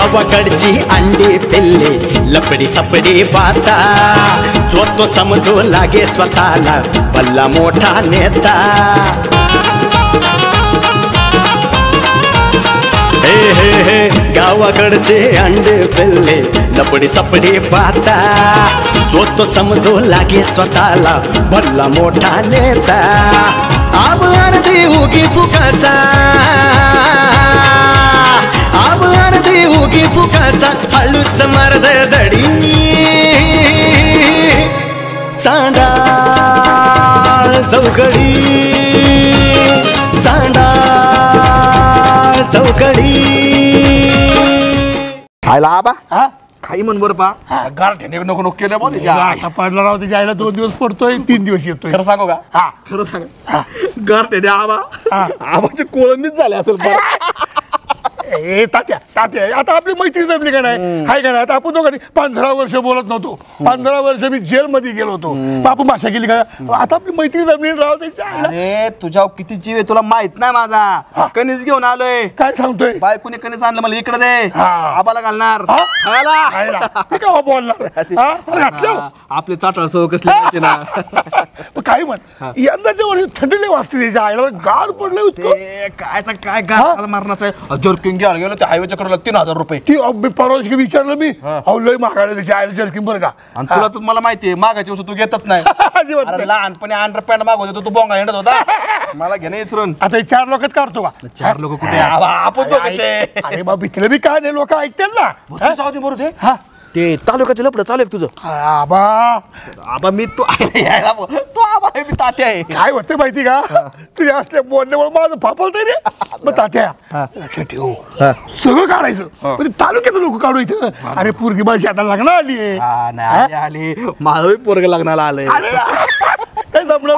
गावाकडची अंडी पिल्ले लपडी सपडी पाहता जो तो समजू लागे स्वतःला भल्ला मोठा नेता हे हे हे गावाकडचे अंडे पिल्ले लपडी सपडी पाहता जो तो समजू लागे स्वतःला भल्ला मोठा नेता आब अर्धी उगी फुकाचा आब अर्धी उगी फुकाचा हळूच मर्द दडी चांडाळ चौकडी चांडाळ चौकडी आयला आबा काही म्हण बरं पा गारठ्याने नको नको केलं बा त्याच्या आता पडला राव त्याच्या आईला 2 दिवस पडतोय 3 दिवस येतोय खरं सांगू का हा खरं सांग गारठ्याने आबा आबाची कोळंबीच झाले असेल बरं ए तात्या तात्या आता आपली मैत्री जमली का नाही हाय का नाही आता आपण दोघांनी 15 वर्ष बोलत नव्हतो 15 वर्ष मी जेल मध्ये गेलो होतो आपण भाषा केली का आता आपली मैत्री जमली राव त्याच्या आईला अरे तुझ्या किती जीव आहे तुला माहित नाही माझा कणीस घेऊन आलोय काय सांगतोय बायकोने कणीस आणलं मला इकडे दे हा. आबाला घालणार आईला ते का बोलणार आपले चाटळ सव कसले माहिती ना काय म्हण यंदाच्या वर्षी थंडीले वाजते त्याच्या आईला गार पडले ते काय गार मारण्याचं आहे जर्किंग घ्यायला गेलो त्या हायवेच्या कडला 3000 रुपये ती परवाशी विचारलं मी अहो लय मागायला त्याच्या आईला जर्किंग बरं का आणि तुला तर मला माहितीये मागायची वस्तू तू घेतच नाही अजिबात अरे नाही. लहानपणी अंडर पॅन्ट मागवत होतो तू बोंगा हिंडत होता मला घेणे इचरून आता हे 4 लोकच काढतो का 4 लोक कुठे आपण दोघांचे अरे बा भितले बी काय नाही लोक ऐकतील ना बरोबर ते हा ते तालुक्याचे लपड चालू आहे तुझं आबा आबा मी तू यायला तू आबा आहे मी तात्या आहे काय होते माहिती का तुझ्या असल्या बोलण्यामुळे माझं फापलतंय रे मग तात्या लक्षात ठेवू सगळं काढायचं म्हणजे तालुक्याचं लोक काढू इथं अरे पोरगी माझी आता लग्न आली नाही आली माझं पोरग लग्नाला आलंय काय जमलं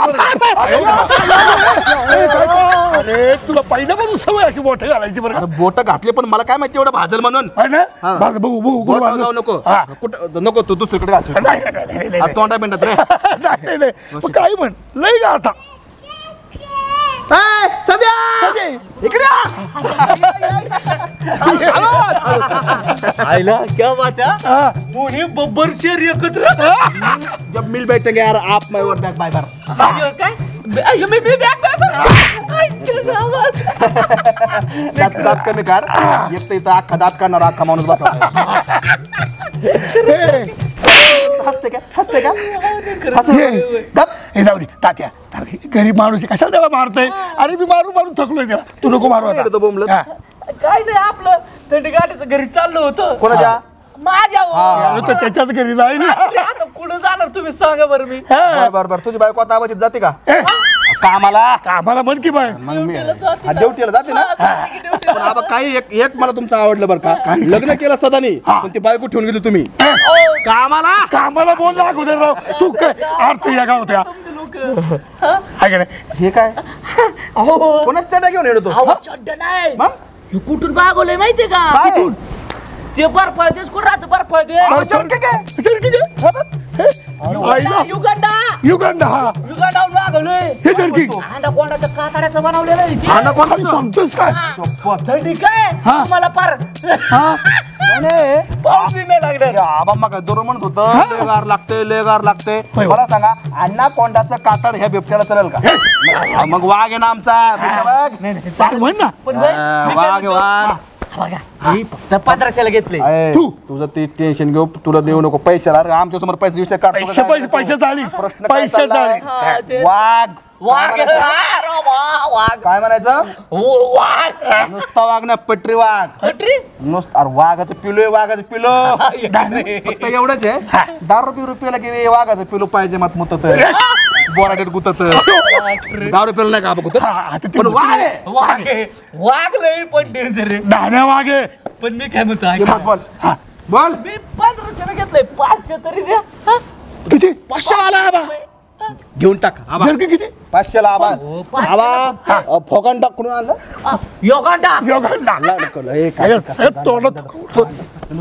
अरे तुला पहिल्यापासून सवय अशी मोठे घालायची बरं बोट घातले पण मला काय माहिती एवढं भाजल म्हणून बघू बघू बोटावर जाऊ नको कुठं नको तू दुसरीकडे घाल तोंडा बेंडात रे मग काय म्हण लय का आता सध्या इकडे आईला क्या बात है दोन्ही बब्बर शेर एकत्र जब मिल बैठेंगे यार आप मैं और बैक बाय बार काय मी बॅक दात कमी कर एक तर इथं अख्खा दात करणार अख्खा माणूस बसला हसते का हे जाऊ दे तात्या गरीब माणूस आहे, कशाला त्याला मारतोय अरे मी मारून मारून थकलोय त्याला तू नको मारू आता काय नाही आपलं थंडी गाडीचं घरी चाललं होतं कोणाच्या माझ्या तर त्याच्याच घरी जाईल आता कुठं जाणार तुम्ही सांगा बरं मी बरोबर तुझी बायको आता आवाजीत जाते का कामाला कामाला म्हण की बाय ड्युटीला जाते ना पण आबा काही एक मला तुमचं आवडलं बरं का लग्न केलं सदानी पण ती बायको ठेवून गेली तुम्ही कामाला बोल ना अगोदर राव तू काय अर्थ या गाव त्या हे काय कोणाच चढा घेऊन येतो चड्ड नाही हे कुठून मागवलंय माहितीये का ते बर्फळ देश कुठं राहतं बर्फळ युगांडा युगांडा हा युगांडावर मागवलंय हे जर्की अंडा कोंडाच्या कातड्याचं बनवलेलं आहे ते. सांगतोस काय थंडी काय मला पार पाऊस बी नाही लागणार आबा मग दोर म्हणत होतं लेगार लागते मला सांगा अण्णा कोंडाचं कातड ह्या बिबट्याला चालेल का मग वाघ आहे ना आमचा म्हण ना वाघ फक्त 1500ला घेतले तू तुझं ते टेन्शन घेऊ तुला देऊ नको पैशाला आमच्या समोर पैसे विषय काढतो पैसे झाली पैसे झाली वाघ वाघ काय म्हणायचं वाघ नुसता वाघ ना पटरी वाघ नुसतं अरे वाघाचं पिलो फक्त एवढंच आहे 10 रुपयाला की वाघाचं पिलो पाहिजे मत मुतत बोराट्यात गुतत 10 रुपयाला नाही का गुतत पण वाघ नाही पण डेंजर आहे डाण्या वागे पण मी काय म्हणतो बोल मी 1500ला घेतलंय 500 तरी द्या किती 500 आला घेऊन टाक आबा. जर्किन किती 500 ला आबा. फोकान टाक कुठून आणलं? योगांडा योगांना हे काय तोंडात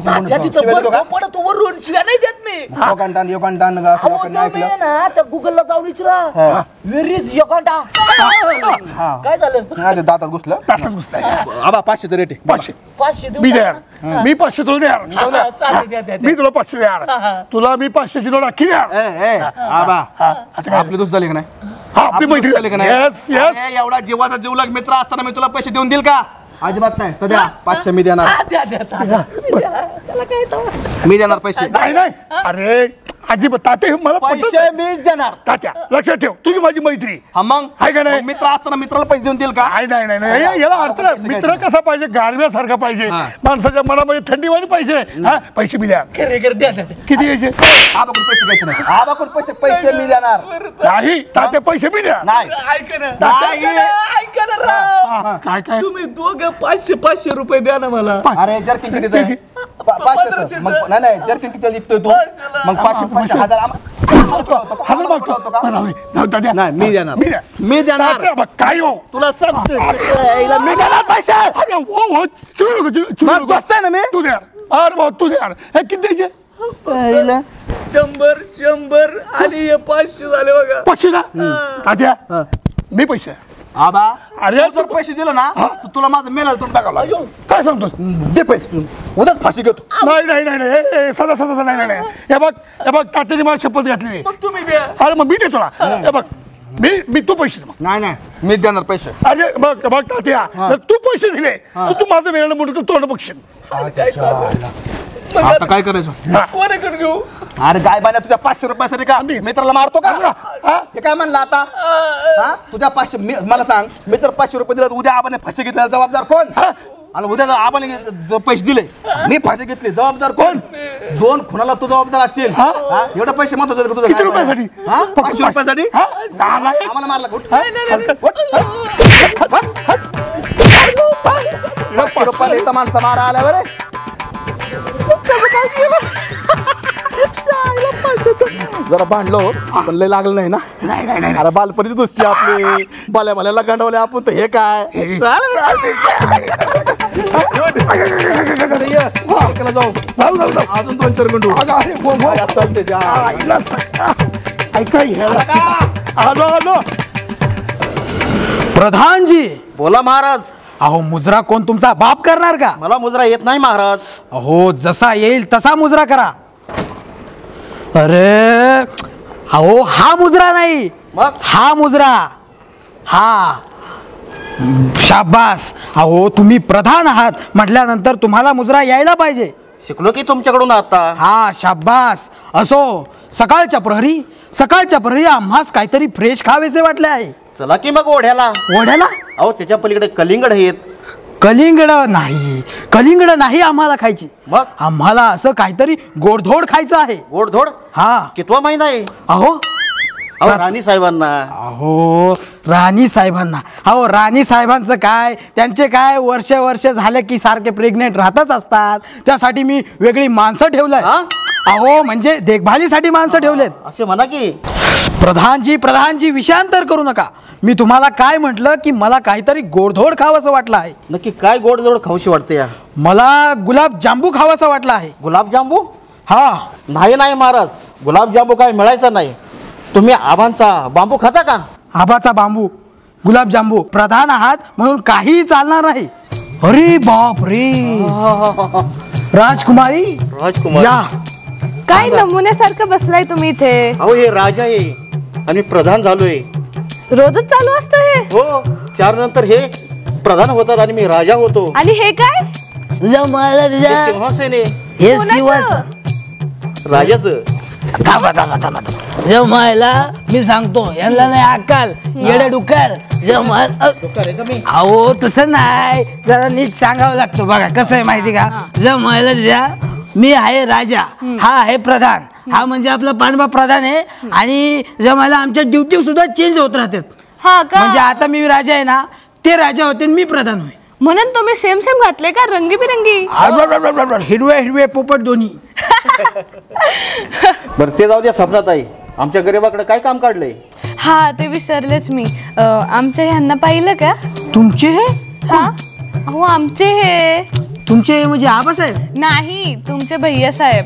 त्या तिथं बर्फ पडतो वरून शिव्या नाही देत मी फोकान टाक योगान टाक नका असं अहो, लोकांनी तो मी ऐकलं. आहे ना त्या गुगलला जाऊन विचारा वेर इज योगांडा हा काय झालं हा, ते दातात घुसलं. तासात बसताय आबा 500चं रेट आहे. 500 500 देऊ मी का? द्या मी 500 तुला द्या चालेल, द्या, द्या, मी तुला 500 द्या तुला मी 500ची नोट अख्खी द्या आबा आपले दोस्त झाले का नाही? हा आपली मैत्री झाले का नाही? येस येस अरे, एवढा जीवाचा जीवलग मित्र असताना मी तुला पैसे देऊन देईल का? अजिबात नाही. सध्या 500 मी देणार. हा, द्या द्या द्या. त्याला काय तेव्हा? मी देणार पैसे. नाही नाही अरे अजिबात तात्या हे मला पटत पैसे नाही. मीच देणार. तात्या लक्षात ठेव तुझी माझी मैत्री हा मग आहे का नाही? मग मित्र असताना मित्राला पैसे देऊन देईल का? नाही नाही नाही नाही याला अर्थ नाही. मित्र कसा पाहिजे गारव्यासारखा पाहिजे माणसाच्या मनामध्ये थंडीवाणी पाहिजे हा पैसे मी द्या खरे खरे द्या द्या द्या. किती यायचे आबाकडून पैसे घ्यायचे नाही. आबाकडून पैसे मी देणार. नाही तात्या पैसे मी द्या नाही ऐका ना नाही. ऐका ना राव हा, काय काय तुम्ही दोघं 500 रुपये द्या ना मला अरे जर्किन किती आहे? 500. मग नाही जर्किन किती विकतोय तू? 500 मग 500 हजार हजार मागतो तात्या नाही मी देणार. मी द्या मी देणार. तात्या बघ काय हो तुला सांगतो मी देणार पैसे. अरे हो हो चिडू नको चिडू मग नको बसताय ना मी. तू द्या अरे भाऊ तू द्या हे किती द्यायचे 100 आणि हे 500 झाले बघा 500 ना तात्या मी पैसे आबा अरे तू जर पैसे दिले ना तर तुला माझं मेल तोंड टाकावं लागेल. काय सांगतोस दे पैसे उद्याच फाशी घेतो. नाही नाही नाही नाही ए, सदा सदा नाही नाही नाही हे बघ तात्याने मला शपथ घातली मग तुम्ही द्या अरे मग मी देतो ना हे बघ मी तू पैसे दे मग नाही नाही मीच देणार पैसे. अरे बघ तात्या जर तू पैसे दिले तर तू माझं मेळानं म्हणून तोंड बघशील काय चालू आता काय करायचं? कोणाकडे घेऊ अरे काय बाण्या तुझ्या 500 रुपयासाठी का मित्राला मारतो का? हा? हे काय म्हणलं आता? हा तुझ्या 500 मला सांग मी जर 500 रुपये दिले तर उद्या आबाने फाशी घेतल्याला जबाबदार कोण? आणि उद्या जर आबाने पैसे दिले मी फाशी घेतली जबाबदार कोण? 2 खुनाला तू जबाबदार असशील. हा? एवढे पैसे महत्वाचे का तुझं? किती रुपयासाठी? हा? 500 रुपयासाठी हा? नालायक. आम्हाला मारला कुठं? रुपयाला इथं माणसं मारा आल्या बरे. जरा भांडलो पण लय लागलं नाही ना. नाही नाही नाही अरे बालपणीची दोस्ती आपली बाल्याला गंडवले आपण तर हे काय जाऊ जाऊ जाऊ जाऊ अजून 2-4 गंडू अगं, अरे, हो, हो. चालते जा. आईला सगळा. ऐका आलो आलो प्रधानजी बोला महाराज. अहो मुजरा कोण तुमचा बाप करणार का? मला मुजरा येत नाही महाराज. अहो जसा येईल तसा मुजरा करा. अरे अहो हा मुजरा नाही मग हा मुजरा हा शाबास. अहो तुम्ही प्रधान आहात म्हटल्यानंतर तुम्हाला मुजरा यायला पाहिजे. शिकलो की तुमच्याकडून आता. हा शाबास. असो सकाळच्या प्रहरी आम्हास काहीतरी फ्रेश खावेसे वाटले आहे. चला की मग ओढ्याला. ओढ्याला अहो त्याच्या पलीकडे कलिंगड आहेत. कलिंगड नाही आम्हाला खायची. मग आम्हाला असं काहीतरी गोडधोड खायचं आहे. गोडधोड हा कितवा महिना आहे? अहो अहो राणी साहेबांना. अहो राणी साहेबांचं काय त्यांचे काय वर्ष झाले की सारखे प्रेग्नेंट राहतच असतात. त्यासाठी मी वेगळी माणसं ठेवलंय. हा? अहो म्हणजे देखभालीसाठी माणसं ठेवलेत. असे म्हणा की. प्रधानजी विषयांतर करू नका. मी तुम्हाला काय म्हटलं की मला काहीतरी गोडधोड खावंसं वाटलं आहे. नक्की काय गोडधोड खाऊशी वाटते या? मला गुलाबजांबू खावासा वाटला आहे. गुलाबजांबू? हा नाही महाराज गुलाबजांबू काय मिळायचा नाही. तुम्ही आबांचा बांबू खाता का? आबाचा बांबू गुलाबजांबू प्रधान आहात म्हणून काही चालणार नाही. अरे बाप रे राजकुमारी या. काय नमुन्यासारखं बसलाय तुम्ही इथे? अहो हे राजा आहे आणि प्रधान झालोय. रोजच चालू असतं हे? हो 4 नंतर हे प्रधान होतात आणि मी राजा होतो. आणि हे काय? हे सिंहासन आहे हे कोणाचं? राजाचं. जमायला मी सांगतो यांना नाही अक्कल येडे डुक्कर जमाल. अहो तसं नाही जरा नीट सांगावं लागतं. बघा कसं आहे माहिती का? जमायला ज्या मी आहे राजा हा आहे प्रधान. हा म्हणजे आपला पांडवा प्रधान आहे आणि जमायला आमच्या ड्युटी सुद्धा चेंज होत राहतात. हा का? म्हणजे आता मी राजा आहे ना ते राजा होते मी प्रधान होय. म्हणून तुम्ही सेम घातले का रंगीबिरंगी? हिरवे पोपट दोन्ही. बरं ते जाऊ द्या. सपनात आहे आमच्या गरीबाकडे काय काम काढलंय? हा ते विसरलेच मी. आमच्या ह्यांना पाहिलं का? तुमचे हे हा हो आमचे हे. तुमचे म्हणजे आबासाहेब? नाही तुमचे भैया साहेब.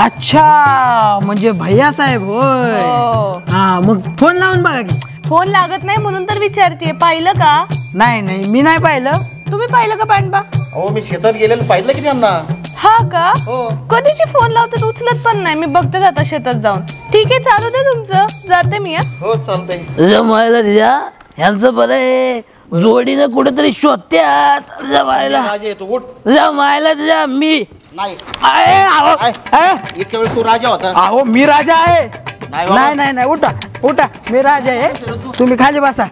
अच्छा म्हणजे भैया साहेब होय. हो. हा मग फोन लावून बघा की. फोन लागत नाही म्हणून तर विचारतीये. पाहिलं का? नाही मी नाही पाहिलं. तुम्ही पाहिलं का पांडबा? हो मी शेतात गेलेलं पाहिलं की त्यांना. हा का? हो. कधीची फोन लावतात उचलत पण नाही. मी बघते आता शेतात जाऊन. ठीक आहे चालू दे तुमचं. जाते मी. हो चालतंय. जमायला द्या ह्यांचं बरं आहे. जोडीनं कुठेतरी शोधत्यात. जमायला राजा येतो उठ. जमायला द्या मी नाही अहो इतक्या वेळ तू राजा होता. अहो मी राजा आहे. नाही बाबा. नाही उठा उठा मी राजा आहे. तुम्ही खाली बसा.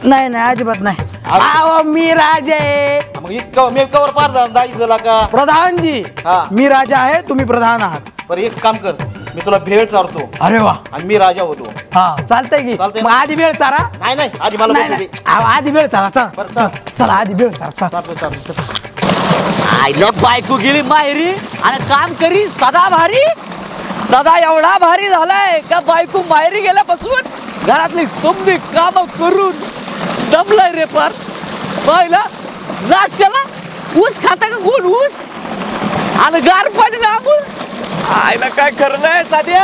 नाही अजिबात नाही. अहो मी राजा आहे. मग इतकं मी कवर पार जायचं का? प्रधानजी हा. मी राजा आहे तुम्ही प्रधान आहात. बरं एक काम कर मी तुला भेळ चारतो अरे वा आणि मी राजा होतो. हा चालतंय की. चालतंय मग ना? आधी वेळ चारा. नाही आधी मला नाही बसू नाही. दे. अहो, आधी वेळ चारा बरं, चला चल. चला आधी वेळ चारा चालतो. आईला बायको गेली माहेरी आणि काम करी सदा भारी. सदा एवढा भारी झालाय का बायको माहेरी गेल्यापासून घरातली समधी काम करून दमलाय रे पार. पाहिला नाश्त्याला ऊस खाता का कोण ऊस आणि गार पाणी लांबून. आईला काय करलंय साध्या.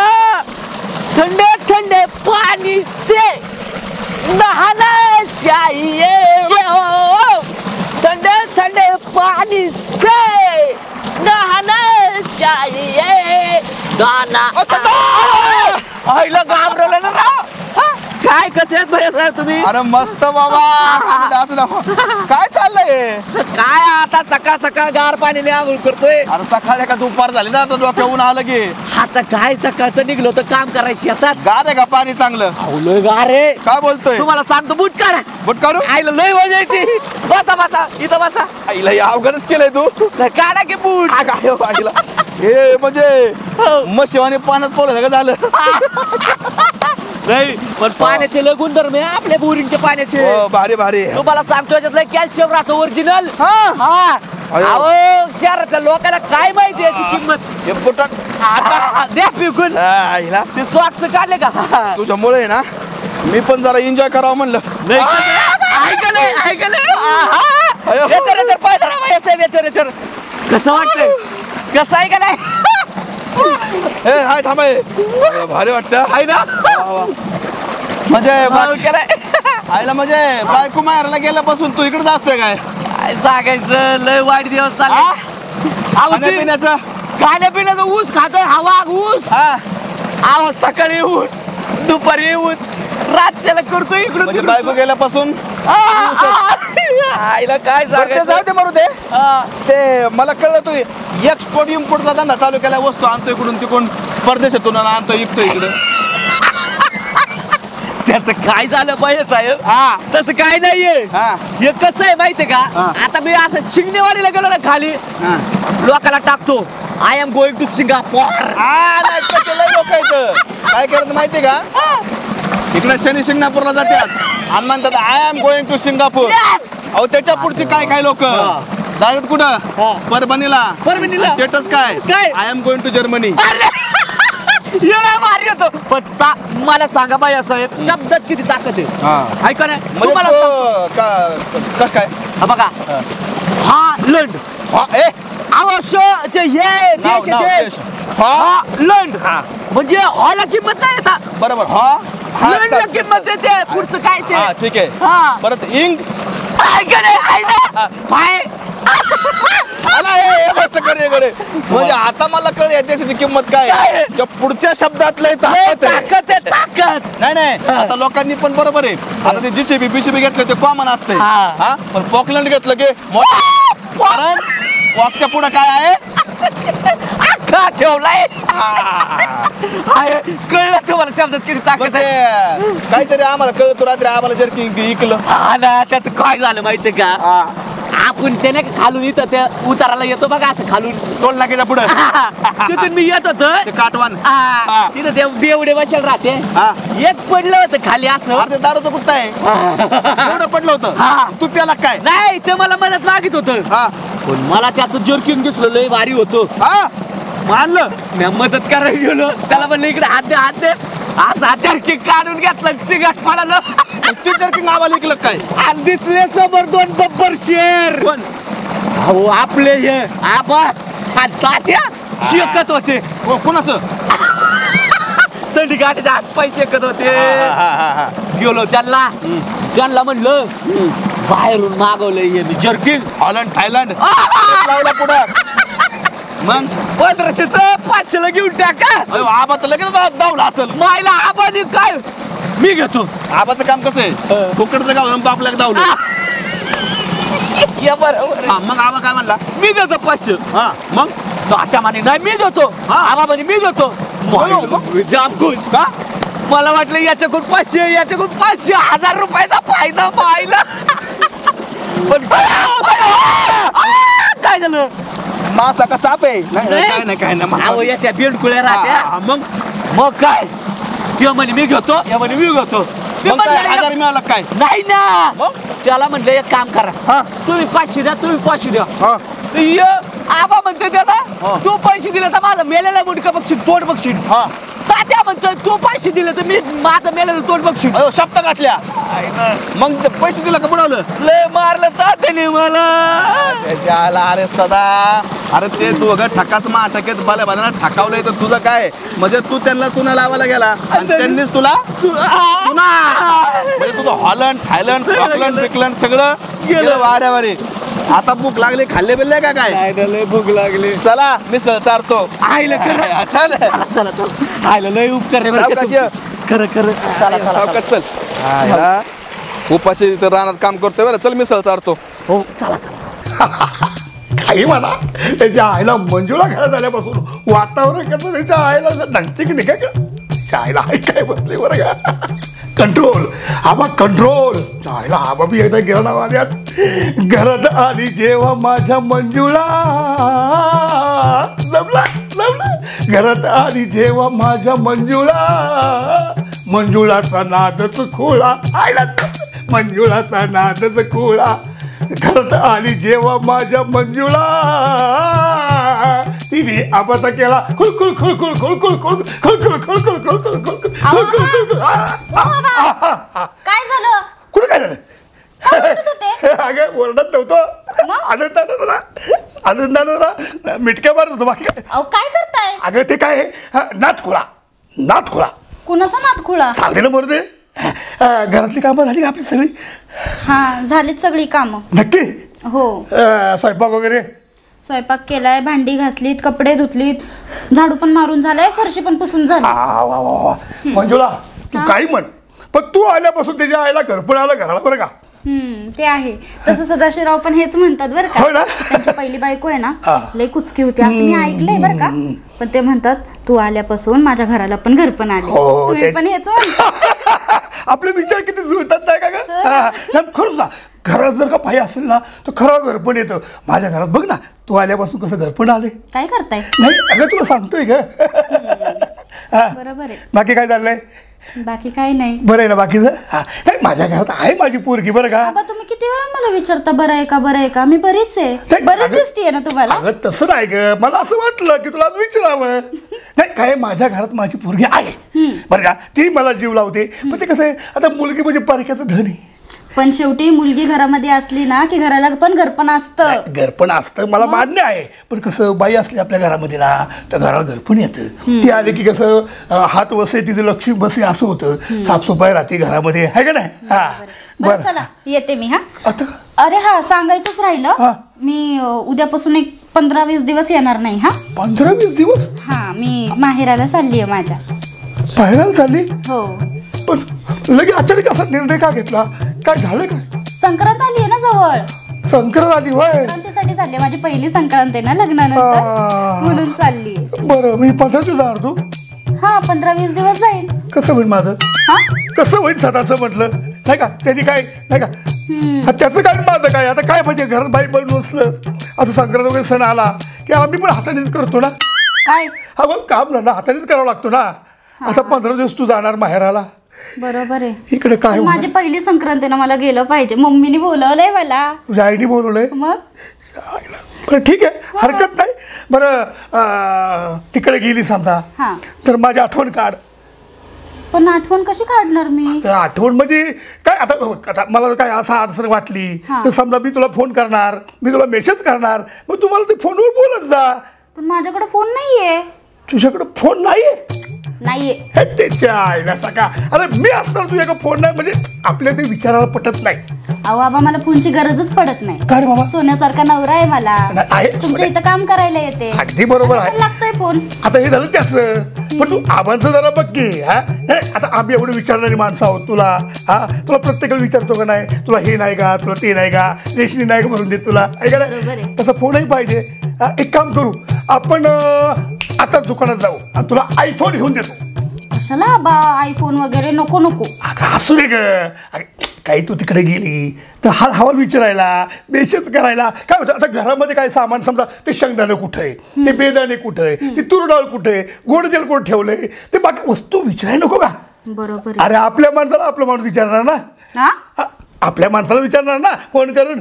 ठंडे ठंडे पाणी से नहाना चाहिए. ठंडे ठंडे पानी से नहाना चाहिए. गाना आईला घाबरवलं ना राव. काय कसे आहेत भैया साहेब तुम्ही? अरे मस्त बाबा. काय चाललंय? काय आता सकाळ सकाळ गार पाणीने आंघोळ करतोय. अरे सकाळी का दुपार झाली ना आता डोक्यावरून आलं की. आता काय सकाळचं निघलो तर काम करायची येतात. गार आहे का पाणी चांगलं? लय गार आहे. काय बोलतोय? तुम्हाला सांगतो बुट करा. बुट काढू? आईला लय मजा येते. बसा इथं बसा. आईला या अवघडच केलंय तू. काढा की बूट. आईला हे म्हणजे मशिवाने पाण्यात पोलं का झालं? नाही पण पाण्याचे लय गुणधर्म आहे आपल्या बोरिंगच्या पाण्याचे. हो, भारी तुम्हाला सांगतो याच्यातलं कॅल्शियम राहतं ओरिजिनल. हा. अहो शहरातल्या लोकांना काय माहिती याची किंमत. हे बुटात द्या पिकून. आईला ते सॉक्स काढले का? तुझ्यामुळे आहे ना मी पण जरा एन्जॉय करावं म्हणलं. कसं वाटतंय? कसं आहे का नाही? ए हाय थांब हे. भारी वाटतं. आहे ना? म्हणजे हो, केलंय. आईला म्हणजे बायको मारायला गेल्यापासून तू इकडे असतोय काय? काय सांगायचं लय वाईट दिवस चालले. पिण्याचं खाण्यापिण्याचं ऊस खातोय. हवा ऊस. हा आवाज सकाळी ऊस दुपारी ऊस रातच्याला करतोय इकडून म्हणजे तिकडून. बायको गेल्यापासून आईला काय बरं ते जाऊ सांगायचं. दे मरू दे. ते मला कळलं तू एक्सपोर्ट इम्पोर्टचा धंदा चालू केला. वस्तू आणतो इकडून तिकडून परदेशातून आणतो इकतो इकडे. त्याचं काय झालं पाहिजे साहेब? हा तसं काय नाहीये. हा हे कसं आहे माहितीये का? आता मी असं शिंगणेवाडीला गेलो ना खाली लोकांना टाकतो I am going to Singapore. नाही कसे लय लोक आहेत. काय करत माहितीये का? इकडे शनी सिंगापूरला जातात आणि म्हणतात I am going to Singapore. अहो त्याच्या पुढची काय लोक जातात कुठं? परभणीला. स्टेटस काय? I am going to Germany. भारी होतो पण मला सांगा बाया साहेब शब्दात किती ताकद आहे. ऐका ना तुम्हाला सांगतो. कस काय? हा बघा हा लंड अवश्य हे नाव देश. हा लंड म्हणजे हॉला किंमत नाही येता. बरोबर. लंडला किंमत येते. पुढचं काय ते? ठीक आहे. हा परत इंग ऐका ना काय म्हणजे आता मला कळ या देशाची किंमत काय आहे. त्या पुढच्या शब्दातलं ताकद आहे. ताकद नाही आता लोकांनी पण बरोबर आहे. आता ते जीसीबी बीसीबी घेतलं ते कॉमन असते. हा पण पॉकलँड घेतलं की कारण वॉकच्या पुढे काय आहे ठेवलाय. कळलं तुम्हाला शब्दात किती ताकद आहे. काहीतरी आम्हाला कळतो रात्री आम्हाला जर्किंग इकलं. हा ना त्याचं काय झालं माहितीये का? आपण त्याने खालून इथं त्या उताराला येतो बघा असं खालून टोल नाक्याच्या पुढे तिथून मी येत होतो काटवान तिथं ते बेवडे बसेल राहते. एक पडलं होतं खाली असं. अरे दारूचं कुत्ता आहे एवढं पडलं होतं. तू प्याला काय? नाही ते मला मदत मागित होतं पण मला त्याचं जर्किंग दिसलं लय भारी होतं. मानलं मी मदत करायला गेलो त्याला म्हणलं इकडे हात दे हात दे आज आचारकी काढून घेतला चिगाट पडालं ते जर की नावाला ऐकलं काय आणि दिसले समोर 2 बब्बर शेर पण अहो आपले हे आबा आणि तात्या शेकत होते कोणाचं थंडी गाठीचे हात पाय शेकत होते गेलो त्यांना म्हणलं बाहेरून मागवलंय हे मी जर्किन हॉलंड थायलंड लावला पुढं मग 1500चं 500ला घेऊन टाका आबा तर लगेच धावला असेल मायला आबाने काय मी घेतो आबाचं काम कसं आहे फुकटचं गाव आपल्याला धावलं या बरोबर हा, मग आबा काय म्हणला मी देतो 500 हा मग तात्या म्हणे नाही मी देतो आबा म्हणे मी देतो जाम खुश का मला वाटलं याच्याकडून 500 याच्याकडून 500 1000 रुपयाचा फायदा पाहिला पण काय झालं मासा का साप आहे नाही काय नाही अहो याच्या बेंडकुळ्या राहत्या मग काय ते म्हणे मी घेतो या म्हणे मी घेतो मी मग काय, म्हणलं, 1000 मिळाला काय नाही ना मग? त्याला म्हणलं एक काम करा तुम्ही 500 द्या तुम्ही 500 द्या हा ये, आबा म्हणते त्याला तू पैसे दिले तर माझं मेलेला मुडका बघशील तोड बघशील हा तात्या म्हणतोय तू पैसे दिले तर मी माझं मेलेलं तोड बघशील अयो शब्द घातल्या मग ते पैसे दिला का बुडवलं लय मारलं तात्याने मला त्याच्या आला अरे सदा अरे ते तू अगं ठकाच माटकेत बाला ठकावलंय तर तुझं काय म्हणजे तू त्यांना चुना लावायला गेला आणि त्यांनीच तुला चुना म्हणजे तुझं हॉलंड थायलंड ऑकलंड बिकलंड सगळं गेलं वाऱ्यावारी आता भूक लागली खाल्ले बिल्ले का काय लय भूक लागली चला मिसळ चारतो आईला चल चला आईला लय उपकार रे बरं का सावकाश ये. खरं खरं चला सावकाश चल हा, उपाशी इथं रानात काम करतोय बरं चल मिसळ चारतो हो चला काही म्हणा त्याच्या आईला मंजुळा घरात आल्यापासून वातावरण कसं त्याच्या आईला नंचिक निघा का त्याच्या आईला आई काय बसले बरं का कंट्रोल आबा कंट्रोल आईला आबा बी एकदा गेला ना वाड्यात घरात आली जेव्हा माझ्या मंजुळा जमला घरात आली जेव्हा माझ्या मंजुळाचा नादच खोळा आईला मंजुळाचा नादच खोळा घरात आली जेव्हा माझ्या मंजुळा तिने आबाचा केला खुलखुल खुलखुल खुलखुल खुल खुलखुल खुलखुल खुलखुल खुलखुल काय झालं कुठं काय झालं काय म्हणत होते अगं ओरडत नव्हतो आनंदानं ना मिटक्या मारत होतो बाकी काय अहो काय करताय अगं ते काय नाटखोळा कुणाचा नातखुळा चालते ना मरू दे घरातली कामं झाली का आपली सगळी हा झालीत सगळी कामं नक्की हो स्वयंपाक वगैरे स्वयंपाक केलाय भांडी घासलीत कपडे धुतलीत झाडू पण मारून झालाय फरशी पण पुसून झाली वा. मंजुळा तू काही म्हण पण तू आल्यापासून त्याच्या आईला घरपण आलं घराला बरं का ते आहे तसं सदाशिवराव पण हेच म्हणतात बरं का होय ना? त्यांची पहिली बायको आहे ना लय कुचकी होती असं मी ऐकलंय बरं का पण ते म्हणतात तू आल्यापासून माझ्या घराला पण घरपण आले हो, तुम्ही ते- पण हेच म्हणता आपले विचार किती जुळतात नाही का ग खरंच ना घरात जर का पाय असेल ना तर खरं घरपण येतं माझ्या घरात बघ ना तू आल्यापासून कसं घरपण आले काय करताय नाही अगं तुला सांगतोय ग बरोबर आहे बाकी काय चाललंय बाकी काही नाही बरं आहे ना बाकीचं नाही माझ्या घरात आहे माझी पोरगी बरं का बाबा तुम्ही किती वेळा मला विचारता बरं आहे का मी बरीच आहे नाही, बरीच अगं- दिसतीये ना तुम्हाला अगं तसं नाही ग मला असं वाटलं की तुला आज विचारावं नाही काय माझ्या घरात माझी पोरगी आहे बरं का ती मला जीव लावते पण ते कसं आहे आता मुलगी म्हणजे पारख्याचं धन आहे पण शेवटी मुलगी घरामध्ये असली ना की घराला पण घरपण असतं घरपण असतं मला मान्य आहे पण कसं बाई असली आपल्या घरामध्ये ना तर घराला घरपण येतं ती आली की कसं हात बसे तिचं लक्ष्मी बसे असं होतं साफसफाई राहते घरामध्ये आहे का नाही हा बरं चला येते मी हा आता अरे हा सांगायचंच हा. राहिलं मी उद्यापासून एक 15-20 दिवस येणार नाही हा 15-20 दिवस हा मी माहेराला चालली आहे माझ्या बाहेर चालली हो पण लगे अचानक असा निर्णय का घेतला काय झालं काय संक्रांत आली आहे ना जवळ संक्रांत आली वय संक्रांतीसाठी चालली आहे. माझी पहिली संक्रांत आहे ना लग्नानंतर म्हणून चालली आहे. बरं मी 15 दिवस जाणार तू हा 15-20 दिवस जाईल कसं होईल माझं हा कसं होईल सदाचं म्हटलं नाही का त्यांनी काय नाही का हा, त्याचं काय माझं काय आता काय म्हणजे घरात बाई पण नसलं आता संक्रांत वगैरे सण आला की आम्ही पण हातानेच करतो ना काय हा मग काम ना हातानेच करावं लागतो ना आता 15 दिवस तू जाणार माहेराला बरोबर आहे इकडे काय पण माझी पहिली संक्रांत आहे ना मला गेलं पाहिजे मम्मीने बोलवलंय मला तुझ्या आईने बोलवलंय मग ठीक आहे, हरकत नाही. बरं तिकडे गेली समजा हा. तर माझी आठवण काढ. पण आठवण कशी काढणार मी? आठवण म्हणजे काय, आता मला काय असं अडचण वाटली हा. तर समजा मी तुला फोन करणार, मी तुला मेसेज करणार, मग तुम्हाला ते फोनवर बोलत जा. पण माझ्याकडे फोन नाहीये. तुझ्याकडे फोन नाहीये? नाहीये. हे त्याच्या आईला सका. अरे मी असताना तुझ्याकडे फोन नाही म्हणजे आपल्या ते विचारायला पटत नाही. अहो बाबा, मला फोनची गरजच पडत नाही. काय रे बाबा? सोन्यासारखा नवरा आहे मला. नाही, आहे. तुमच्या इथं काम करायला येते. अगदी बरोबर आहे. कशाला लागतोय फोन? आता हे झालं त्याच, पण तू आबांचं जरा बघ की. हा नाही, आता आम्ही एवढं विचारणारी माणसं आहोत तुला. हा तुला प्रत्येकाला विचारतो का नाही, तुला हे नाही का, तुला ते नाही का, रेशनी नाही का भरून देत तुला, ऐका बरोबर आहे. नाही तसं फोनही पाहिजे. एक काम करू आपण, आता दुकानात जाऊ आणि तुला आयफोन घेऊन देतो. कशाला आबा, आयफोन वगैरे नको नको. अगं असू दे ग. काही तू तिकडे गेली तर हाल हवाल विचारायला, मेसेज करायला काय होतं. आता घरामध्ये काय सामान समजा, ते शेंगदाणे कुठे आहे, ते बेदाणे कुठे आहे, ते तूर डाळ कुठे आहे, गोड तेल कुठे ठेवलंय, ते बाकी वस्तू विचारायला नको का? बरोबर आहे. अरे आपल्या माणसाला आपला माणूस विचारणार ना. हा? आपल्या माणसाला विचारणार ना फोन करून.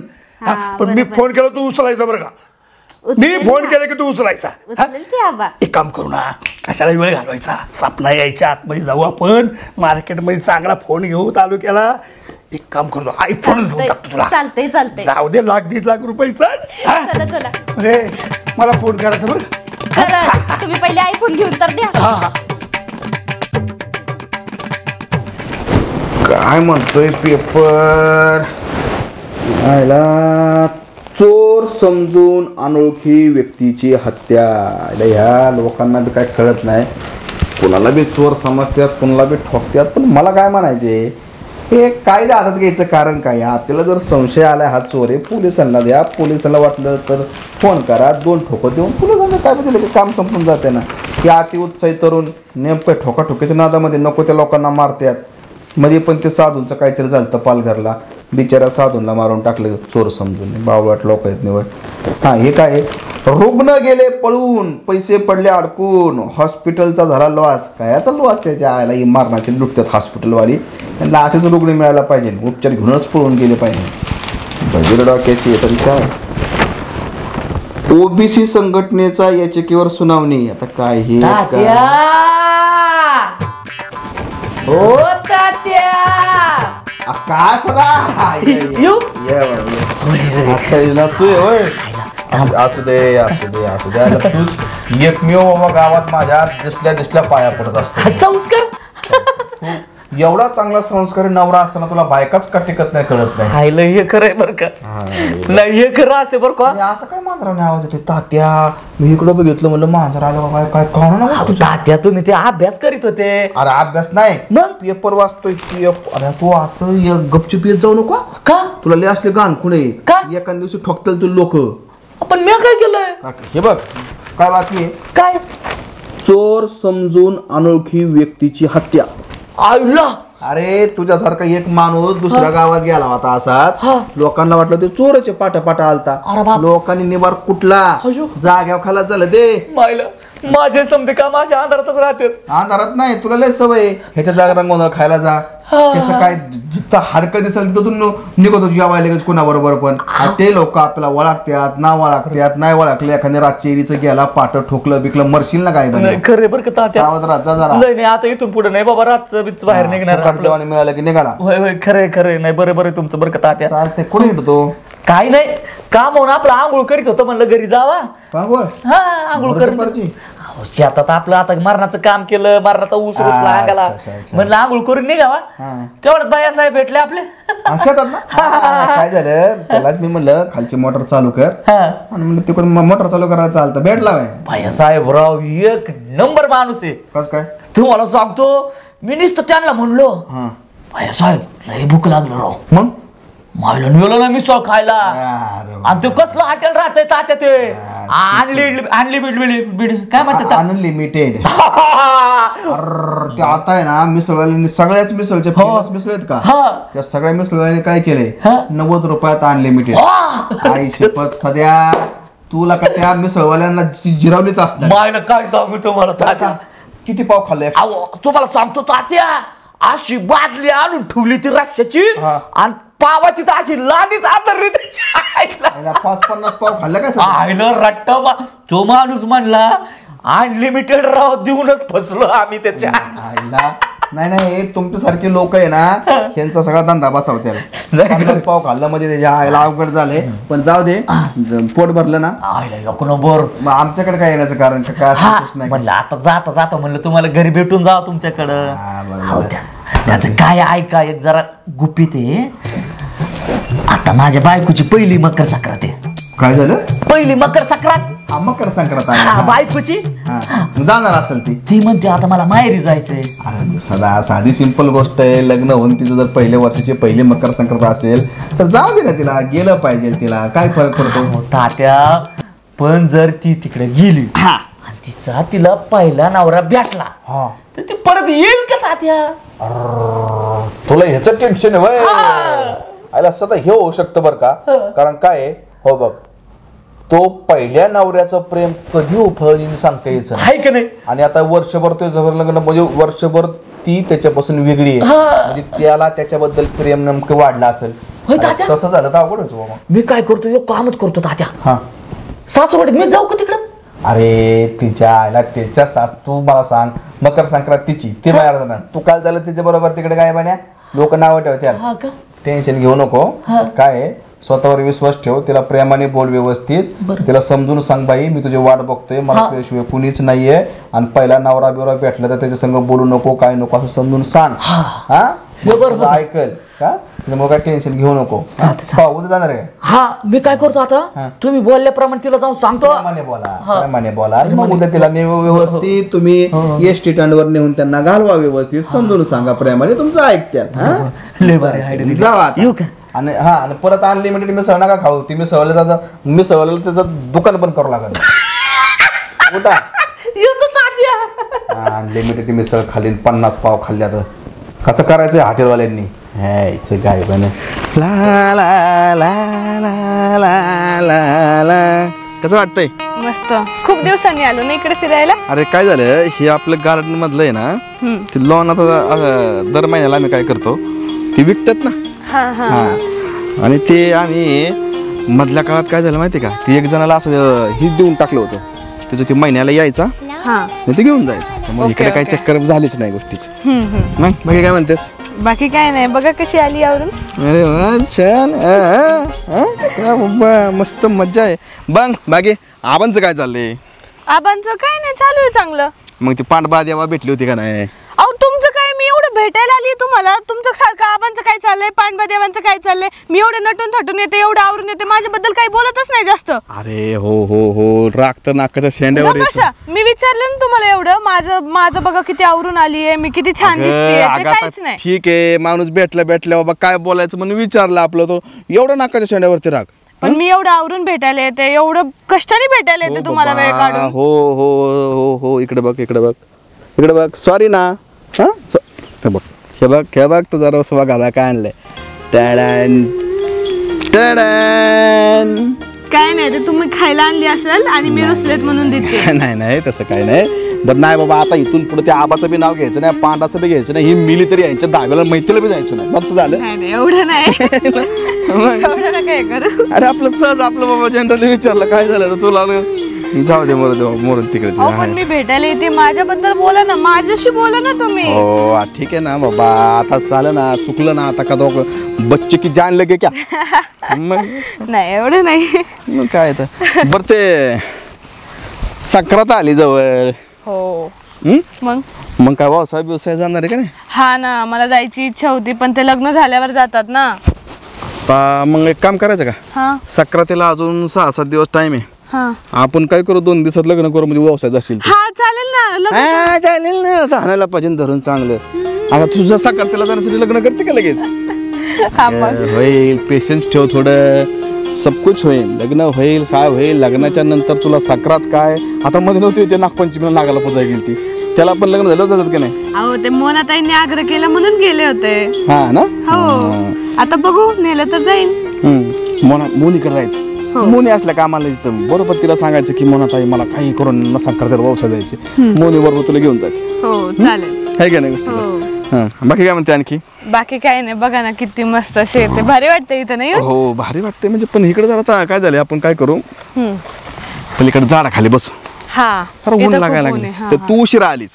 पण मी फोन केला तू उचलायचा बरं का. मी उचलेल फोन ना. केला की तू उचलायचा. उचलेल की आबा. एक काम करू ना, कशाला वेळ घालवायचा, सपना यायच्या आतमध्ये जाऊ आपण, मार्केटमध्ये चांगला फोन घेऊ तालुक्याला. एक काम करतो, आयफोन घेऊन टाकतो तुला. चालतंय चालतंय. जाऊ दे, 1,00,000-1,50,000 रुपयाचा. चला चला. अरे मला फोन करायचा बरं का. तर तुम्ही पहिले आयफोन घेऊन तर द्या. हा. काय म्हणतोय पेपर? चोर समजून अनोळखी व्यक्तीची हत्या. ह्या लोकांना बी काय कळत नाही, कोणाला बी चोर समजतात, कोणाला बी ठोकतात. पण मला काय म्हणायचे, हे कायदा हातात घ्यायचं कारण काय? आपल्याला जर संशय आला हा चोर आहे, पोलिसांना द्या. पोलिसांना वाटलं तर फोन करा, 2 ठोकं देऊन पोलिसांना काय बदल काम संपून जाते ना. की अतिउत्साही तरुण नेमकं ठोकाठोकीच्या नादामध्ये नको त्या लोकांना मारतात. मध्ये पण ते साधूंचं काहीतरी झालं पालघरला, बिचारा साधूंना मारून टाकलं चोर समजून. बावळट लोक आहेत निवड. हा हे काय, रुग्ण गेले पळून, पैसे पडले अडकून, हॉस्पिटलचा झाला लॉस. कायाचा लॉस? त्याच्या आयला इमारणाची लुटतात हॉस्पिटलवाली. त्यांना असेच रुग्ण मिळायला पाहिजे, उपचार घेऊनच पळून गेले पाहिजे. बजीर डोक्याची तरी काय. ओबीसी संघटनेचा याचिकेवर सुनावणी. आता काय हे हो तात्या, काय सदा असू दे असू दे असू दे. तूच एकमेव बाबा गावात माझ्या दिसल्या पाया पडत असतो. संस्कार एवढा चांगला संस्कारी नवरा असताना तुला बायकाच का टिकत नाही, कळत नाही. खायला हे खरंय बरं का. नाही हे खरं असते बरं का. आणि असं काय मांजराने आवाज येतो? तात्या मी इकडं बघितलं, म्हणलं मांजर आलं काय काय कळणार ना. तात्या तुम्ही ते अभ्यास करीत होते. अरे अभ्यास नाही, मग पेपर वाचतोय. अरे तू असं गपचूप येत जाऊ नको का. तुला लय असले गाण कुठे का? एका दिवशी ठोकतील तू लोक. पण मी काय केलंय? हे बघ काय बातमी आहे. काय? चोर समजून अनोळखी व्यक्तीची हत्या. आईला. अरे तुझ्यासारखा एक माणूस दुसऱ्या गावात गेला होता असाच. लोकांना वाटलं ते चोराचे पाटा आलता. लोकांनी निवार कुठला जाग्यावर खाला झालं ते मायला. माझे समजे का माझ्या अंधारातच राहते. अंधारात नाही, तुला लय सवय ह्याच्या जागरण गोंधळ खायला जा. त्याचं काय जिथं हाडकं दिसेल तिथून निघतो जेवायला लगेच कोणाबरोबर. पण ते लोक आपल्याला ओळखतात ना ओळखतात, नाही ओळखले एखाद्या रातचेरीचं गेला पाट ठोकलं बिकलं मरशील ना काय. खरे बरं का तात्या. सावध राहत जा जरा. नाही आता इथून पुढे नाही बाबा, रातचं बीच बाहेर निघणार. जेवण मिळालं की निघाला. होय होय खरे नाही. बरं तुमचं बरं का तात्या. चालते कोणी येतो काही नाही, काम होऊन आपलं आंघोळ करीत होतं, म्हणलं घरी जावा. हा आंघोळ करून शेतात आपलं आता मरणाचं काम केलं, मरणाचा ऊस रोटला अंगाला, म्हणलं आंघोळ करून निघावा. तेवढ्यात बाया साहेब भेटले आपले शेतात ना. काय झालं त्यालाच मी म्हणलं खालची मोटर चालू कर, आणि म्हणलं तिकडून मोटर चालू करायला चालतं. भेटला बाया साहेब राव एक नंबर माणूस आहे. कस काय तुम्हाला सांगतो, मी नुसतं त्यांना म्हणलो बाया साहेब लय भूक लागलं राव. मग मायला नेलो ना मिसळ खायला. आणि ते कसलं हॉटेल राहतंय तात्या ते अनलिमिटेड काय म्हणतात अनलिमिटेड. ते आता आहे ना मिसळवाल्यांनी सगळ्याच मिसळच्या फेमस मिसळ आहेत का, त्या सगळ्या मिसळवाल्यांनी काय केलंय 90 रुपयात अनलिमिटेड. आई शपथ सध्या तुला का त्या मिसळवाल्यांना जिरावलीच असणार. मायला काय सांगू तुम्हाला तात्या. किती पाव खाल्ले तुम्हाला सांगतो तात्या, अशी बादली आणून ठेवली ती रश्श्याची आणि पावाची तर अशी लादीच आदरली त्याच्या आईला. 50 पाव खाल्लं काय आईला रट्ट तो माणूस म्हणला अनलिमिटेड राव देऊनच फसलो आम्ही त्याच्या. आईला नाही नाही तुमच्यासारखे लोक आहे ना यांचा सगळा धंदा बसाव त्याला. 50 पाव खाल्लं म्हणजे त्याच्या आईला अवघड झाले. पण जाऊ दे पोट भरलं ना आईला नको बर. मग आमच्याकडे काय येण्याचं कारण काय नाही. म्हणलं आता जाता जाता म्हणलं तुम्हाला घरी भेटून जावं तुमच्याकडं. हो, त्याचं काय ऐका एक जरा गुपित आहे. आता माझ्या बायकोची पहिली मकर संक्रांत आहे. काय झालं? पहिली मकर संक्रांत. मकर संक्रांत बायकोची जाणार असेल ती म्हणते आता मला माहेरी जायचंय. अरे सदा साधी सिंपल गोष्ट आहे. लग्न होऊन तिचं जर पहिल्या वर्षाची पहिली मकर संक्रांत असेल तर जाऊ दे ना तिला. गेलं पाहिजे तिला काय फरक पडतो तात्या. पण जर ती तिकडे गेली आणि तिला पहिला नवरा भेटला तर ती परत येईल का तात्या? तुला ह्याचं टेन्शन आहे आयला सदा हे होऊ शकतं बरं का. कारण काय आहे हो बघ तो पहिल्या नवऱ्याचं प्रेम कधी उफळीन सांगता यायचं आहे का नाही. आणि आता वर्षभर तो जवळ लग्न म्हणजे वर्षभर ती त्याच्यापासून वेगळी आहे म्हणजे त्याला त्याच्याबद्दल प्रेम नेमकं वाढलं असेल. तसं झालं तर अवघड व्हायचं बाबा. मी काय करतो यो कामच करतो तात्या. हा सासूकडे मी जाऊ का तिकडं? अरे तिच्या आईला त्याच्या सास तू मला सांग मकर संक्रांत तिची ती बाहेर जाणार तू काल झालं तिच्या बरोबर तिकडे काय बन्या लोक नावं ठेवत्या. टेन्शन घेऊ नको. काय स्वतःवर विश्वास ठेव. तिला प्रेमाने बोल व्यवस्थित. तिला समजून सांग बाई मी तुझी वाट बघतोय मला तुझ्याशिवाय कुणीच नाहीये आणि पहिला नवरा बिवरा भेटला तर त्याच्या संग बोलू नको काय नको असं समजून सांग. हा ऐकल का मग काय टेन्शन घेऊ नको. उद्या जाणार आहे. हा मी काय करतो आता तुम्ही बोलल्याप्रमाणे तिला जाऊन सांगतो. प्रेमाने बोला मग उद्या तिला व्यवस्थित तुम्ही एसटी स्टँडवर नेऊन त्यांना घालवा व्यवस्थित समजून सांगा प्रेमाने तुमचं ऐकत्यात. जावा आणि आणि परत अनलिमिटेड मिसळ नका खाऊ. ती मिसळलं त्याचं दुकान पण करावं लागेल. कुठं अनलिमिटेड मिसळ खाली 50 पाव खाल्ल्या तर कसं करायचंय हॉटेलवाल्यांनी ह्याचं काय पण ला ला ला ला ला ला. कसं वाटतंय? मस्त. खूप दिवसांनी आलो ना इकडे फिरायला. अरे काय झालं हे आपलं गार्डन मधलं आहे ना ते लॉन आता दर महिन्याला आम्ही काय करतो ते विकतात ना. आणि ते आम्ही मधल्या काळात काय झालं माहिती का ते एक जणाला असं हे देऊन टाकलं होतं त्याचं ते महिन्याला यायचा ते घेऊन जायचं. मग इकडे काही चक्कर झालीच नाही गोष्टीची. मग बाकी काय म्हणतेस? बाकी काय नाही बघा कशी आली आवरून. अरे वा छान मस्त मज्जा आहे. बघ बाकी आबांचं काय चाललंय? आबांचं काय नाही चालू आहे चांगलं. मग ती पांडबा देवा भेटली होती का नाही? अहो तुमचं काय मी एवढं भेटायला आली तुम्हाला तुमचं सारखं आबांचं काय चाललंय पांडबा देवांचं काय चाललंय मी एवढं नटून थटून येते एवढं आवरून येते माझ्याबद्दल काही बोलतच नाही जास्त. अरे हो हो हो राग तर नाकाच्या शेंड्यावर येतो. मी विचारलं ना तुम्हाला एवढं माझं बघा किती आवरून आली आहे मी किती छान दिसते काहीच नाही. ठीक आहे माणूस भेटल्या बाबा काय बोलायचं म्हणून विचारलं आपलं तो एवढं नाकाच्या शेंड्यावरती राग. पण मी एवढं आवरून भेटायला येते एवढं कष्टाने भेटायला येते तुम्हाला वेळ काढून. हो हो हो हो इकडे बघ इकडे बघ इकडे बघ सॉरी ना. हा बघ हे बघ तू जरा स्वभाव घाला काय आणलंय. टॅडॅन टॅडॅन. काय नाही ते तुम्ही खायला आणली असेल आणि मी रुसलेत म्हणून देते. नाही नाही तसं काय नाही. बरं नाही बाबा आता इथून पुढे त्या आबाचं बी नाव घ्यायचं नाही पांडाचं बी घ्यायचं नाही. ही मिली तरी यांच्या दहाव्याला मैत्रीला बी जायचं नाही. बघ झालं एवढं नाही काय करू. अरे आपलं सहज आपलं बाबा जनरली विचारलं काय झालं तर तुला जाऊ दे मोरून तिकडे. पण मी भेटायला येते माझ्याबद्दल बोला ना माझ्याशी बोला ना तुम्ही. हो ठीक आहे ना बाबा आता झालं ना चुकलं ना आता का दोघं बच्चे की जान लगे क्या. नाही एवढं नाही. मग काय तर बरं ते संक्रांत आली जवळ. हो मग काय व्यवसाय जाणार आहे का नाही? हा ना मला जायची इच्छा होती पण ते लग्न झाल्यावर जातात ना. मग एक काम करायचं का संक्रांतीला अजून 6-7 दिवस टाइम आहे. आपण काय करू 2 दिवसात लग्न करू म्हणजे व्यवसाय जाशील. चालेल ना चालेल ना सांगायला पाहिजे धरून चांगलं. आता तुझं संक्रांतीला जाण्यासाठी लग्न करते का लगेच? होईल पेशन्स ठेव थोडं सब कुछ होईल. लग्न होईल साय होईल. लग्नाच्या नंतर तुला संक्रांत काय आता मध्ये नव्हती ते नागपंचमीला नागाला पूजा गेली ती त्याला पण लग्न झालं जातात का नाही? अहो ते मोनाताईंनी आग्रह केला म्हणून गेले होते. हा ना हो आता बघू नेलं तर जाईन. मोनीकडे जायचं. मोनी असल्या कामाला बरोबर तिला सांगायचं की मोनाताई मला काही करून संक्रांतीला व्यवसाय जायचे. मोनी बरोबर तुला घेऊन जाते. हो चालेल आहे का नाही गोष्टी? बाकी काय म्हणते आणखी? बाकी काय नाही, बघा ना किती मस्त शेत आहे, भारी वाटतं इथं नाही? हो भारी वाटते म्हणजे, पण इकडे जरा आता काय झालं, आपण काय करू पलीकडे झाडाखाली बसू. हा अरे ऊन इथं खूप लागायला ऊन लागले. आहे, हा, तर हा. तू उशिरा आलीच.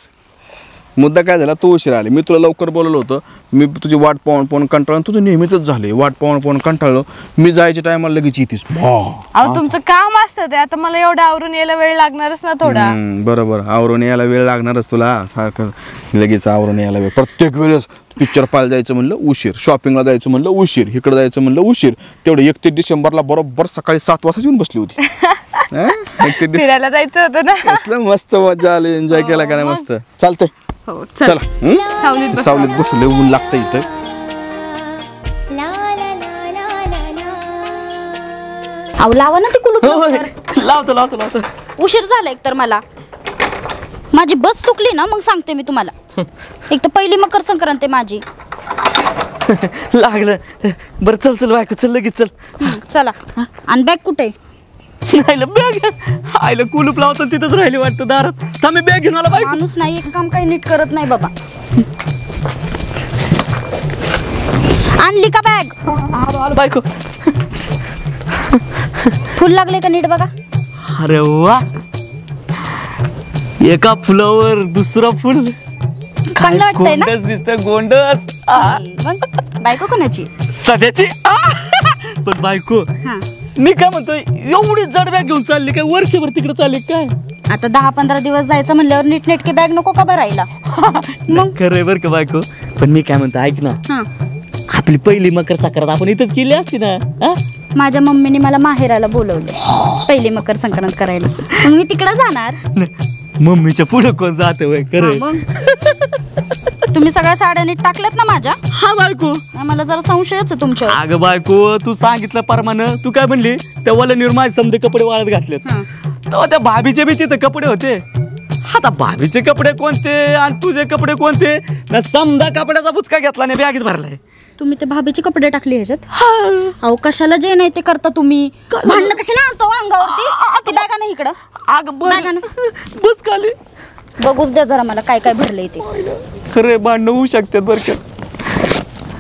मुद्दा काय झाला, तू उशिरा आली. मी तुला लवकर बोलवलं होतं, मी तुझी वाट पाहून कंटाळून, तुझं नेहमीच झाले वाट पाहून कंटाळलो. मी जायच्या टायमाला लगेच येतीस. अहो तुमचं काम असतं ते, आता मला एवढं आवरून यायला वेळ लागणारच ना थोडा. बरोबर, आवरून यायला वेळ लागणारच तुला. सारखं लगेच आवरून यायला वेळ. प्रत्येक वेळेस पिक्चर पाहायला जायचं म्हणलं उशीर, शॉपिंगला जायचं म्हणलं उशीर, इकडे जायचं म्हणलं उशीर. तेवढं 31 डिसेंबरला बरोबर सकाळी 7 वाजता येऊन बसली होती. फिरायला जायचं होतं ना. असलं मस्त मजा आली, एन्जॉय केला का नाही? मस्त चालतंय. हो चला सावलीत बसा. सावलीत बसले, ऊन लागतं इथं. अहो लावा ना ते कुलूप लवकर. लावतो उशीर झाला एक तर मला. माझी बस चुकली ना, मग सांगते मी तुम्हाला. एक तर पहिली मकर संक्रांत आहे माझी. लागलं. बरं चल बायको, चल लगेच चल. चला. आणि बॅग कुठे? बॅग आईला कुलूप लावतो तिथंच राहिली वाटतं दारात. थांब, बॅग घेऊन आला बायको. माणूस नाही, एक काम काही नीट करत नाही बाबा. आणली का बॅग? आलो बायको. फुल लागले का नीट बघा. अरे वा, एका फुलावर दुसरं फुल. चांगलं वाटतंय ना? गोंडस दिसतंय, गोंडस. मग बायको कोणाची? सध्याची. पण बायको, हा. मी काय म्हणतोय, एवढी जड बॅग घेऊन चालली काय? वर्षभर तिकडे चालली काय? आता 10-15 दिवस जायचं म्हणल्यावर नीटनेटकी बॅग नको का भरायला? मग खरंय बरं का बायको. पण मी काय म्हणतो, ऐक ना, हा. आपली पहिली मकर संक्रांत आपण इथंच केली असती ना. हा? माझ्या मम्मीने मला माहेराला बोलवलं पहिली मकर संक्रांत करायला. मग मी तिकडे जाणार. मम्मीच्या पुढे कोण जात वय? खरंय. मग तुम्ही सगळ्या साड्या नीट टाकल्यात ना माझ्या? हा बायको. मला जरा संशयच आहे तुमच्यावर. अगं बायको, तू सांगितलं प्रमाणे, तू काय म्हणली त्या वलनीवर माझे समजे कपडे वाळत घातलेत. तेव्हा त्या भाभीचे बी तिथं कपडे होते. आता भाभीचे कपडे कोणते आणि तुझे कपडे कोणते? ना समजा कपड्याचा बुचका घेतला नाही, बॅगेत भरलाय. तुम्ही ते भाभीचे कपडे टाकले ह्याच्यात? अहो कशाला जे नाही ते करता तुम्ही? भांडणं कशाला आणतो अंगावरती? ती बॅगा नाही इकडं. अगं बस खाली. बघूच द्या जरा मला काय काय भरलंय ते. खरे भांडणं होऊ शकतात बरं का.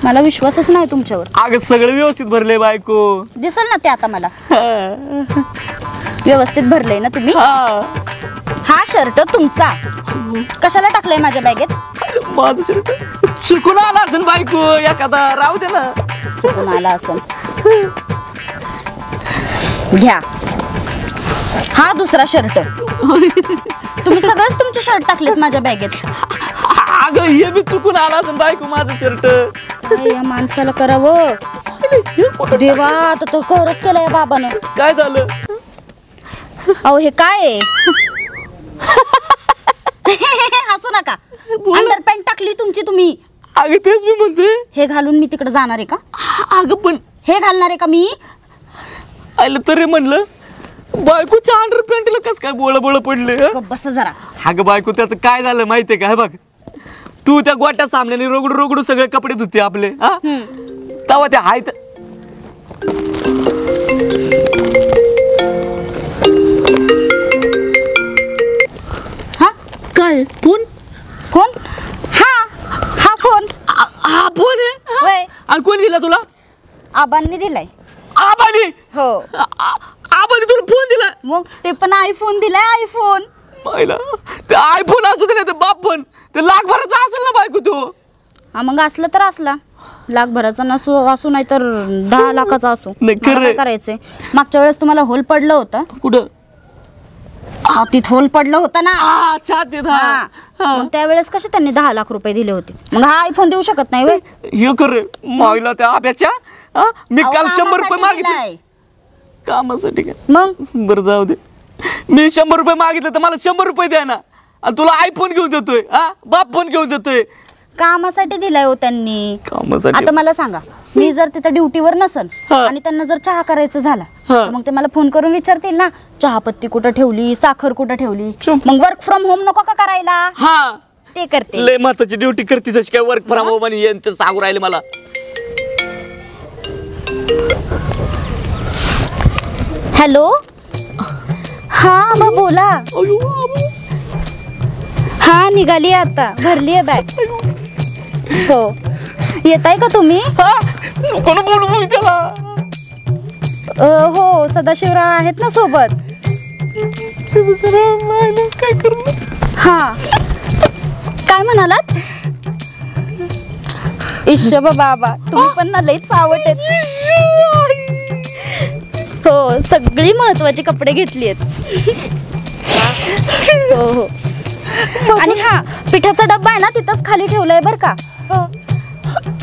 मला विश्वासच नाही तुमच्यावर. अगं सगळं व्यवस्थित भरले बायको. दिसल ना ते आता मला. व्यवस्थित भरलंय ना तुम्ही? हा शर्ट तुमचा कशाला टाकलाय माझ्या बॅगेत? माझं शर्ट चुकून आला असेल बायको, एखादा राहू दे ना. चुकून आला असेल. घ्या हा दुसरा शर्ट. तुम्ही सगळंच तुमचे शर्ट टाकलेत माझ्या बॅगेत. अगं हे बी चुकून आला असेल बायको माझं शर्ट. काय या माणसाला करावं देवा, आता तो खरंच केलंय बाबानं. काय झालं? अहो हे काय आहे? हसू नका. अंडरपॅन्ट टाकली तुमची तुम्ही. अगं तेच मी म्हणतोय. हे घालून मी तिकडे जाणार आहे का? अगं पण हे घालणार आहे का मी? आलं तरी म्हणलं बायकोच्या अंडरपॅन्टला कस काय बोळ पडले? बस जरा. अगं बायको, त्याचं काय झालं माहितीये का? हे बघ, तू त्या गोट्या सामन्याने रोगडू सगळे कपडे धुते आपले. हा, तेव्हा ते आहेत. हा काय फोन? फोन? हा हा फोन. हा फोन आहे. होय. आणि कोणी दिला तुला? आबांनी दिलाय. आबानी? हो. आबानी तुला फोन दिला? मग ते पण आयफोन दिलाय. आयफोन. पहिला ते आयफोन असू दे, ते बाप फोन ते लाखभराचा असेल ना बायको तू. हा मग असलं तर असला. लाखभराचा नसू असू नाही तर 10 लाखाचा असू. नाही, मला काय करायचंय? मागच्या वेळेस तुम्हाला होल पडलं होतं. कुठं? छातीत होल पडलं होतं ना. छातीत. मग त्यावेळेस कसे त्यांनी 10 लाख रुपये दिले होते. मग हा आयफोन देऊ शकत नाही व्हय? हे कर मागला त्या आब्याच्या. मी काल 100 रुपये मागितले दिलाय. कामासाठी. काय मग बरं जाऊ दे. मी 100 रुपये मागितले तर मला 100 रुपये द्या ना. आणि तुला आयफोन घेऊन देतोय. बाप फोन घेऊन देतोय. कामासाठी दिलाय हो त्यांनी. कामासाठी? आता मला सांगा, मी जर तिथं ड्युटीवर नसल आणि त्यांना जर चहा करायचं झाला तर मग ते मला फोन करून विचारतील ना, चहापत्ती कुठं ठेवली, साखर कुठं ठेवली. मग वर्क फ्रॉम होम नको का करायला? हा ते करते. लय महत्वाची ड्युटी करते. जशी काय वर्क फ्रॉम होम आणि ते सांगू राहिले मला. हॅलो. हा मग बोला. हा निघाली आता. भरली आहे बॅग. हो येताय का तुम्ही? नको ना बोलू मग त्याला. हो सदाशिवराव आहेत ना सोबत. काय करू? हा काय म्हणालात? इश्श बाबा तुम्ही पण ना लईच आवडत हो सगळी महत्वाची कपडे घेतली आहेत. हो हो आणि हा पिठाचा डब्बा आहे ना तिथंच खाली ठेवलाय बर का.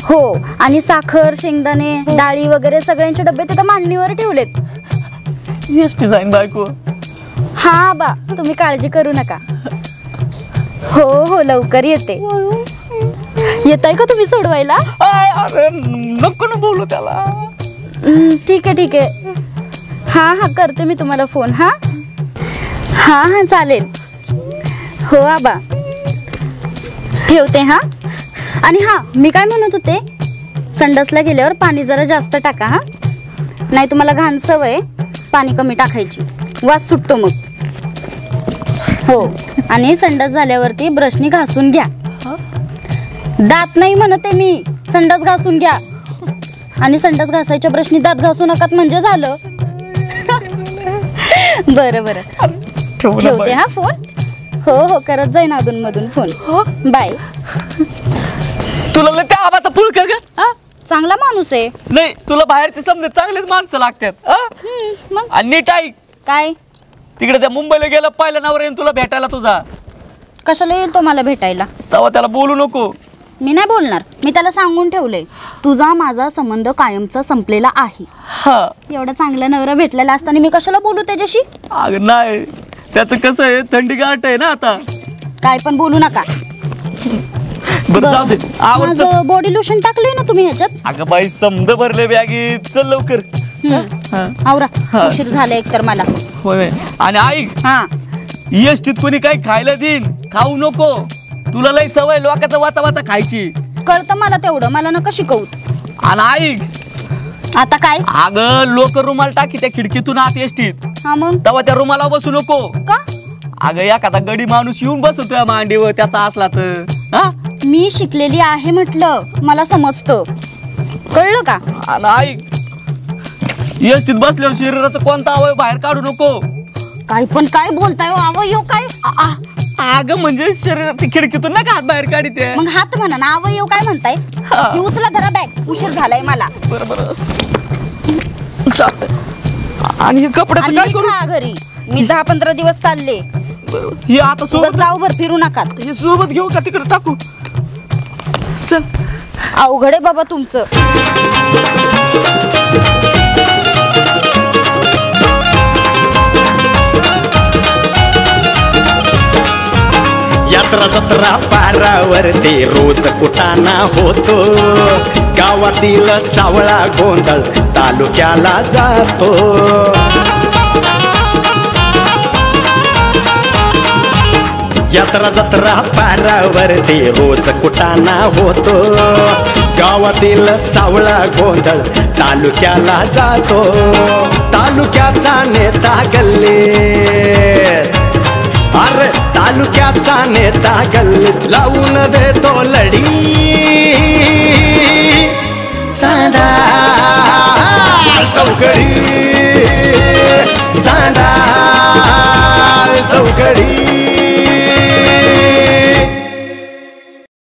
हो आणि साखर शेंगदाणे डाळी वगैरे सगळ्यांचे डब्बे तिथं मांडणीवर ठेवलेत. एसटी जाईन बायको. हा बा तुम्ही काळजी करू नका. हो हो लवकर येते. येताय का तुम्ही सोडवायला? अरे नको ना बोलू त्याला. ठीक आहे ठीक आहे. हा हा करते मी तुम्हाला फोन. हा हा हा चालेल. हो आबा ठेवते. हा आणि हा मी काय म्हणत होते संडासला गेल्यावर पाणी जरा जास्त टाका. हा नाही तुम्हाला घाण सवय पाणी कमी टाकायची वास सुटतो मग. हो आणि संडास झाल्यावरती ब्रशनी घासून घ्या. दात नाही म्हणते मी संडास घासून घ्या. आणि संडास घासायच्या ब्रशनी दात घासू नकात म्हणजे झालं. बरं बरं ठेवते हा फोन. हो हो करत जाईन अधून मधून फोन. बाय. तुला लय त्या आबाचा पुळका ग. चांगला माणूस आहे. नाही तुला बाहेरचे समजे चांगलेच माणसं लागतात. मग आणि नीट ऐक काय तिकडे त्या मुंबईला गेला पहिला नवरा येईन तुला भेटायला तुझा. कशाला येईल तो मला भेटायला? तेव्हा त्याला बोलू नको. मी नाही बोलणार. मी त्याला सांगून ठेवलंय तुझा माझा संबंध कायमचा संपलेला आहे. हा एवढा चांगला नवरा भेटलेला असताना मी कशाला बोलू त्याच्याशी? अगं नाही त्याचं कसं आहे थंडी गाठ आहे ना आता. काय पण बोलू नका. बरं जाऊ दे. आवडतं माझं बॉडी लोशन टाकलंय ना तुम्ही ह्याच्यात? अगं बाई समद भरले बॅगीत. चल लवकर. आवरा उशीर झाला एकतर मला. होय आणि ऐक हा एसटीत कोणी काही खायला देईन खाऊ नको. तुला लई सवय लोकांचा वाचा वाचा खायची. कळतं मला तेवढं मला नका शिकवू. आणि ऐक आता काय? अगं लोक रुमाल टाकी त्या खिडकीतून आत एसटीत. हा मग तेव्हा त्या रुमाला बसू नको. का? अगं एखादा गडी माणूस येऊन बसतोय मांडीवर त्याचा असला तर. हा मी शिकलेली आहे म्हटलं मला समजतं. कळलं का? आणि ऐक एसटीत बसल्यावर शरीराचं कोणता अवयव बाहेर काढू नको. काय पण काय बोलताय हो? अवयव काय? अगं म्हणजे शरीरात खिडकीतून ना हात बाहेर काढते. मग हात म्हणा ना अवयव काय म्हणताय? ती उचला धरा बॅग उशीर झालाय मला. बरोबर आणि हे कपड्याचं काय करू? घरी मी 10-15 दिवस चालले. हे आता सोबत गावभर फिरू नका. हे सोबत घेऊ का तिकडे टाकू? चल अवघड आहे बाबा तुमचं. यात्रा जत्रा पारावरती रोज कुटाणा होतो. गावातील सावळा गोंधळ तालुक्याला जातो. यात्रा जत्रा पारावरती रोज कुटाणा होतो. गावातील सावळा गोंधळ तालुक्याला जातो. तालुक्याचा नेता गल्लीत अरे तालुक्याचा नेता गल्लीत लावून देतो लढी. चांदा चौकडी चांदा चौकडी.